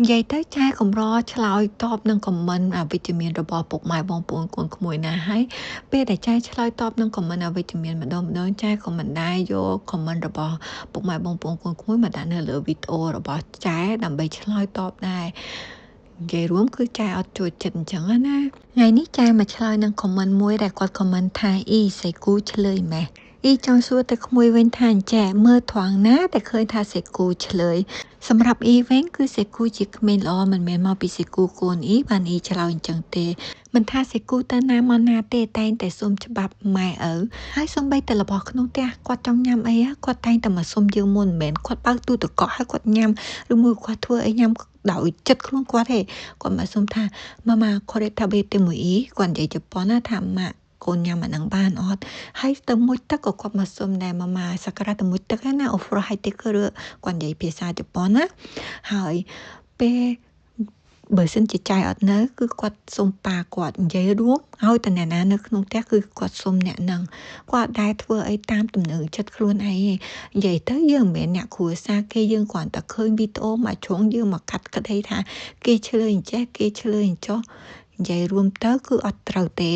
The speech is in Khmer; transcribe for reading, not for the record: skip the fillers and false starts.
និយាយទៅចែកម្រឆ្លើយតបនឹងខមមិនអវិជ្ជមានរបស់ពុកម៉ែបងប្អូនកូនក្មួយណាហើយពេលដែលចែឆ្លើយតបនឹងខមមិនអវិជ្ជមានម្ដងចែក៏មិនដែរយកខមមិនរបស់ពុកម៉ែបងប្អូនកូនក្មួយមកដាក់នៅលើវីដេអូរបស់ចែដើម្បីឆ្លើយតបដែរនិយាយរួមគឺចែអត់ជួយចិត្តអញ្ចឹងណាថ្ងៃនេះចែមកឆ្លើយនឹងខមមិនមួយដែលគាត់ខមមិនថាអ៊ីសេគូឆ្លើយម៉េះអ៊ីចង់សួរទៅក្មួយវិញថាអញ្ចេះមើលត្រង់ណាតែឃើញថាសេគូឆ្លើយសម្រាប់អ៊ីវិញគឺសេគូជាក្មេងល្អមិនមែនមកពីសេគូកូនអ៊ីបានអ៊ីឆ្លើយអញ្ចឹងទេមិនថាសេគូទៅណាមកណាទេតែងតែសុំច្បាប់ម៉ែឪហើយសំបីតែរបស់ក្នុងផ្ទះគាត់ចង់ញ៉ាំអីគាត់តែងតែមកសុំយើងមុនមិនមែនគាត់បើកទូទឹកកកហើយគាត់ញ៉ាំឬមួយគាត់ធ្វើអីញ៉ាំដោយចិត្តខ្លួនគាត់ទេគាត់មកសុំថាម៉ាម៉ាខរេថាបេទេមួយអ៊ីគាត់និយាយជប៉ុនណាថាម៉ាក់កូនញ៉ាំអានឹងបានអត់ហើយទៅមុជទឹកក៏គាត់មកសុំដែរម៉ាម៉ាសក្ការៈទៅមុជទឹកណាអូហ្វ្រហៃទេគឺគាត់និយាយភាសាជប៉ុនណាហើយពេលបើសិនជាចៃអត់នៅគឺគាត់សុំប៉ាគាត់និយាយរួមឲ្យតអ្នកណានៅក្នុងផ្ទះគឺគាត់សុំអ្នកនឹងគាត់ដែរធ្វើអីតាមទំនើចិត្តខ្លួនឯងនិយាយទៅយើងមិនមែនអ្នកគ្រួសារគេយើងគ្រាន់តែឃើញវីដេអូមកជ្រុងយើងមកកាត់ក្តីថាគេឆ្លើយអញ្ចេះគេឆ្លើយអញ្ចោះនិយាយរួមទៅគឺអត់ត្រូវទេ